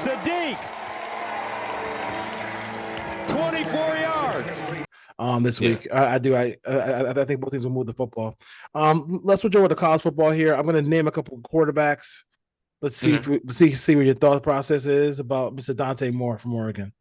Sadiq, 24 yards. This Yeah. week. I think both teams will move the football. Let's switch over to college football here. I'm going to name a couple of quarterbacks. Let's see hmm if we see what your thought process is about Mr. Dante Moore from Oregon.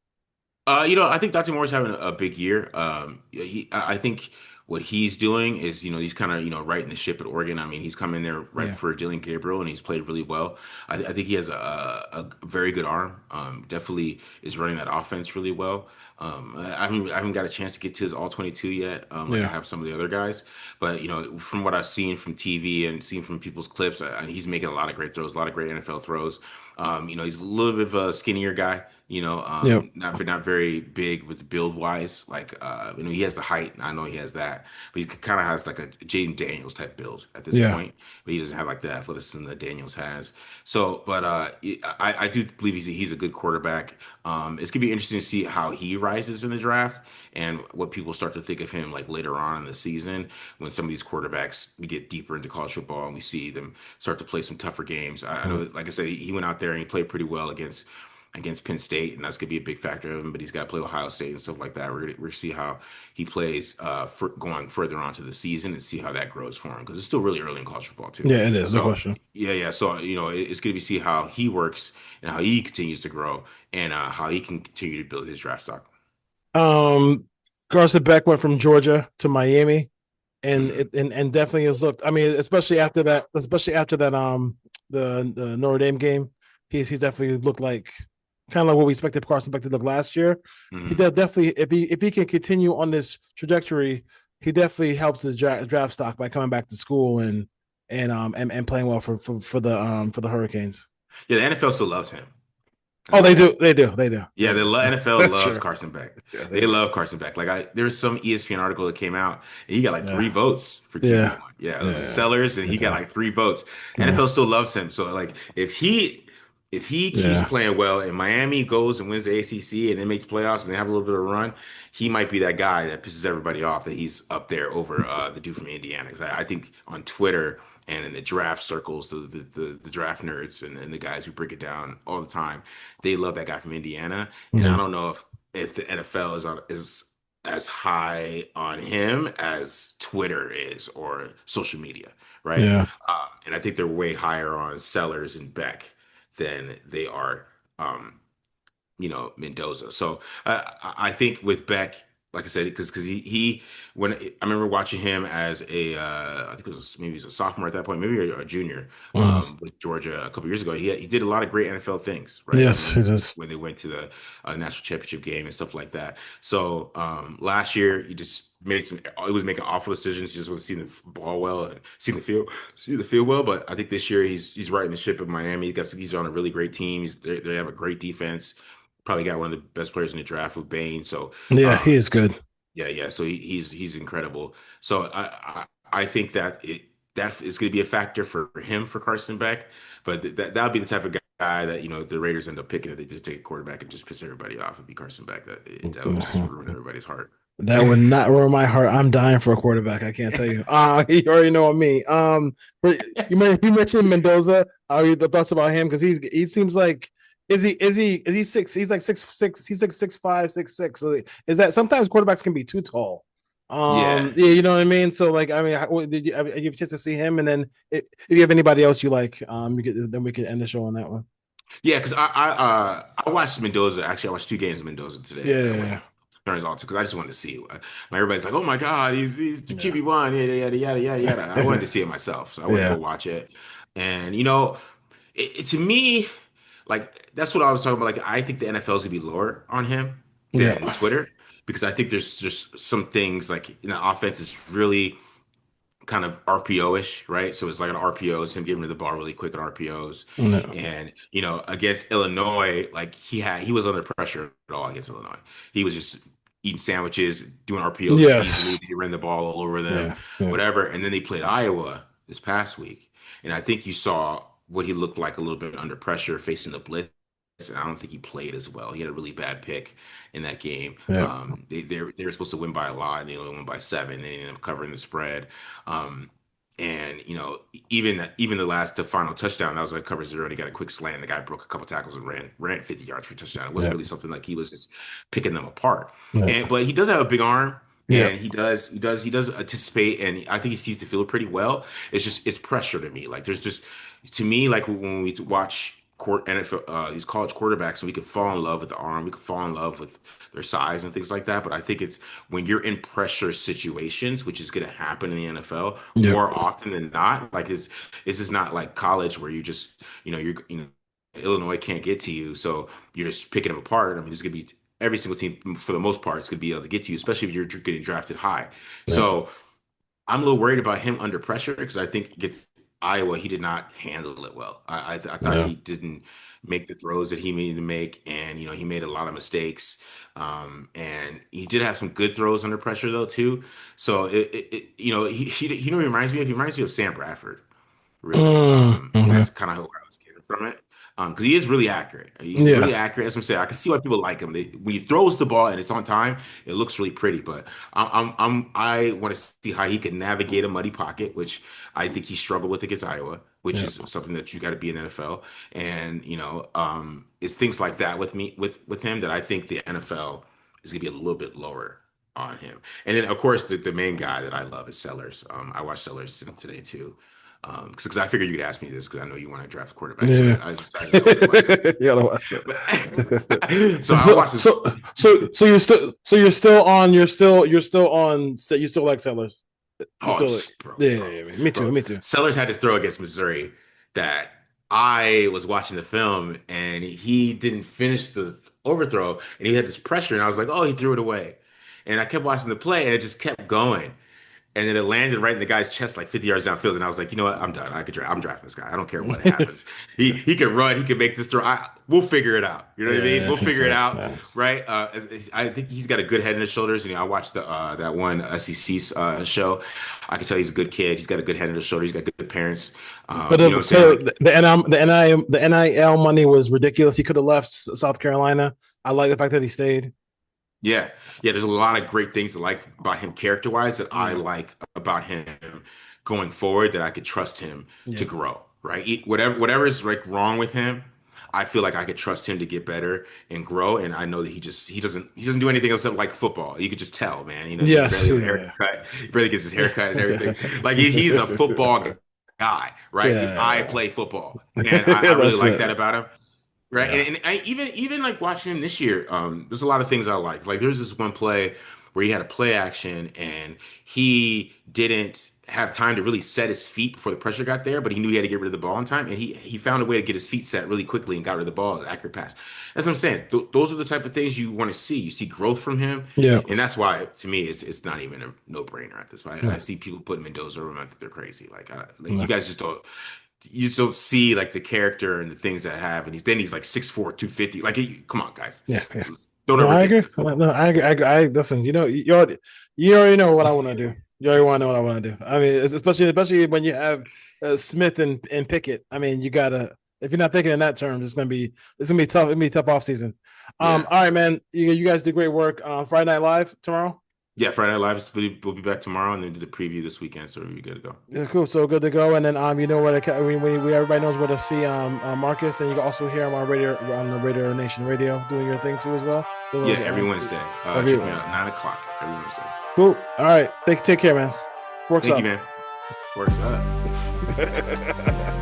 I think Dr. Moore's having a big year. I think what he's doing is, he's kind of, righting the ship at Oregon. I mean, he's come in there right Yeah, before Dylan Gabriel, and he's played really well. I think he has a very good arm. Definitely is running that offense really well. I haven't got a chance to get to his all 22 yet, like I yeah, have some of the other guys. But from what I've seen from TV and seen from people's clips, he's making a lot of great throws, a lot of great NFL throws. He's a little bit of a skinnier guy. yeah, Not very big with build wise. Like, he has the height. I know he has that, but he kind of has like a Jaden Daniels type build at this yeah. point. But he doesn't have like the athleticism that Daniels has. So, but I do believe he's a good quarterback. It's gonna be interesting to see how he rises in the draft and what people start to think of him like later on in the season when some of these quarterbacks we get deeper into college football and we see them start to play some tougher games. I know that, like I said, he went out there and he played pretty well against Penn State, and that's gonna be a big factor of him. But he's got to play Ohio State and stuff like that. We're gonna see how he plays for going further on to the season and see how that grows for him because it's still really early in college football too. Yeah, it is. No So question. yeah. So it's gonna be see how he works and how he continues to grow and how he can continue to build his draft stock. Um, Carson Beck went from Georgia to Miami, and Mhm. and definitely has looked. I mean, especially after that the Notre Dame game, he's definitely looked like kind of like what we expected Carson Beck to look last year. He Mhm. definitely if he can continue on this trajectory, he definitely helps his draft stock by coming back to school and playing well for the Hurricanes. Yeah, the NFL still loves him. Oh, That's they do, Yeah, the NFL That's loves true. Carson Beck. Yeah, they They do. love Carson Beck. Like there's some ESPN article that came out, and he got like three Yeah, votes for yeah, QB1. Yeah, it was yeah, Sellers, and he got yeah, like three votes. yeah, NFL still loves him. So like if he keeps yeah. playing well, and Miami goes and wins the ACC, and they make the playoffs, and they have a little bit of a run, he might be that guy that pisses everybody off that he's up there over the dude from Indiana. 'Cause I think on Twitter and in the draft circles, the draft nerds and the guys who break it down all the time, they love that guy from Indiana. And I Yeah. don't know if the NFL is as high on him as Twitter is or social media, right? Yeah. And I think they're way higher on Sellers and Beck than they are, um, Mendoza. So I think with Beck, like I said, because he when I remember watching him as I think it was maybe he was a sophomore at that point, maybe a junior, Mm. with Georgia a couple years ago. He did a lot of great NFL things, right? Yes, it is. When they went to the national championship game and stuff like that. So last year he just made some. He was making awful decisions. He just wasn't seeing the ball well and see the field well. But I think this year he's riding the ship of Miami. He's on a really great team. They have a great defense. Probably got one of the best players in the draft with Bain. So Yeah, he um, is good. yeah, yeah. So he's incredible. So I think that is going to be a factor for him for Carson Beck. But that'll be the type of guy that the Raiders end up picking if they just take a quarterback and just piss everybody off. It'd be Carson Beck. That would just ruin everybody's heart. That would not ruin my heart. I'm dying for a quarterback. I can't tell you. You already know me. But you mentioned Mendoza. Your thoughts about him because he seems like is he six? He's like 6'6". He's like 6'5", 6'6". So is that sometimes quarterbacks can be too tall? Yeah, Yeah, you know what I mean. So like, I mean, did you have a chance to see him? And then if you have anybody else you like, then we could end the show on that one. yeah. Because I watched Mendoza. Actually, I watched two games of Mendoza today. I went Yeah, turns on because I just wanted to see it. Everybody's like, "Oh my God, he's the yeah, QB1, yada yada yada yada yada." I wanted to see it myself, so I went to go yeah, watch it. And to me, like that's what I was talking about. Like I think the NFL is gonna be lower on him than yeah, Twitter because I think there's just some things like offense is really kind of RPO-ish, right? So it's like an RPO, it's him getting rid of the ball really quick at RPOs. yeah. And against Illinois, like he was under pressure at all against Illinois. He was just eating sandwiches, doing RPOs easily. Yes, They ran the ball all over them, yeah, yeah. whatever. And then they played Iowa this past week. And I think you saw what he looked like a little bit under pressure facing the blitz. And I don't think he played as well. He had a really bad pick in that game. Yeah. They were supposed to win by a lot, and they only won by 7. They ended up covering the spread. Um, And even the final touchdown, that was like cover zero, and he got a quick slant. The guy broke a couple tackles and ran 50 yards for a touchdown. It wasn't Yeah. really something like he was just picking them apart. Yeah. But he does have a big arm, Yeah. and he does anticipate, and I think he sees the field pretty well. It's pressure to me. Like there's just to me, like when we watch NFL, these college quarterbacks, and we could fall in love with the arm, we could fall in love with their size and things like that. But I think it's when you're in pressure situations, which is going to happen in the NFL Yeah. more often than not. Like this is not like college where you just Illinois can't get to you, so you're just picking them apart. I mean, there's going to be every single team for the most part is going to be able to get to you, especially if you're getting drafted high. Yeah. So I'm a little worried about him under pressure because I think against Iowa, he did not handle it well. I thought Yeah. he didn't make the throws that he needed to make, and he made a lot of mistakes. And he did have some good throws under pressure though too. So he reminds me of Sam Bradford, really. And Okay. that's kind of where I was getting from it. Because he is really accurate. He's Yeah. really accurate. As I'm saying, I can see why people like him. When he throws the ball and it's on time, it looks really pretty. But I want to see how he can navigate a muddy pocket, which I think he struggled with against Iowa, which Yeah. is something that you got to be in the NFL. And it's things like that with him that I think the NFL is gonna be a little bit lower on him. And then of course the main guy that I love is Sellers. I watched Sellers today too. Because I figured you could ask me this because I know you want to draft a quarterback. Yeah. So I decided I would watch it. Yeah, I watch it. So I watched this. So you're still on. You still like Sellers. Bro, Yeah, me too. bro. Me too. Sellers had this throw against Missouri that I was watching the film and he didn't finish the overthrow and he had this pressure and I was like, oh, he threw it away. And I kept watching the play and it just kept going. And then it landed right in the guy's chest, like 50 yards downfield. And I was like, you know what? I'm done. I'm drafting this guy. I don't care what happens. He can run. He can make this throw. We'll figure it out. You know what I mean? We'll figure it out, Yeah. right? I think he's got a good head on his shoulders. I watched that one SEC show. I can tell he's a good kid. He's got a good head on his shoulders. He's got good parents. But You know what I'm saying? Like, the NIL money was ridiculous. He could have left South Carolina. I like the fact that he stayed. yeah, yeah. There's a lot of great things to like about him character-wise that I Yeah. like about him going forward. That I could trust him to Yeah. grow. Right. Whatever is like wrong with him, I feel like I could trust him to get better and grow. And I know that he doesn't do anything else except like football. You could just tell, man. He Yes. barely has a haircut. He barely gets his haircut and everything. Like he's a football guy, right? Yeah. I play football, and I really That's like it. that about him. Right. Yeah. And I even like watching him this year, there's a lot of things I like. Like there's this one play where he had a play action and he didn't have time to really set his feet before the pressure got there, but he knew he had to get rid of the ball in time. And he found a way to get his feet set really quickly and got rid of the ball, an accurate pass. That's what I'm saying. Those are the type of things you want to see. You see growth from him. Yeah. And that's why to me it's not even a no-brainer at this point. I Yeah. see people putting Mendoza over him, I think they're crazy. Like Yeah. you guys just don't see like the character and the things that have, and he's like 6'4", 250. Like, come on, guys. Yeah. Yeah. Don't No, I agree. overthink this. No, I agree. I listen. You already know what I want to do. You already want to know what I want to do. I mean, especially when you have Smith and Pickett. I mean, you gotta. If you're not thinking in that terms, it's gonna be tough. It's gonna be a tough off season. Yeah. All right, man. You guys do great work. Friday Night Live tomorrow. Yeah, Friday Night Live. We'll be back tomorrow, and then do the preview this weekend. So we're good to go. Yeah, cool. So good to go. And then you know where everybody knows where to see Marcus, and you can also hear him on the Radio Nation Radio doing your thing too as well. So, Yeah, every Wednesday. Check me out 9:00 every Wednesday. Cool. All right. Take care, man. Works Thank up. you, man. Works up.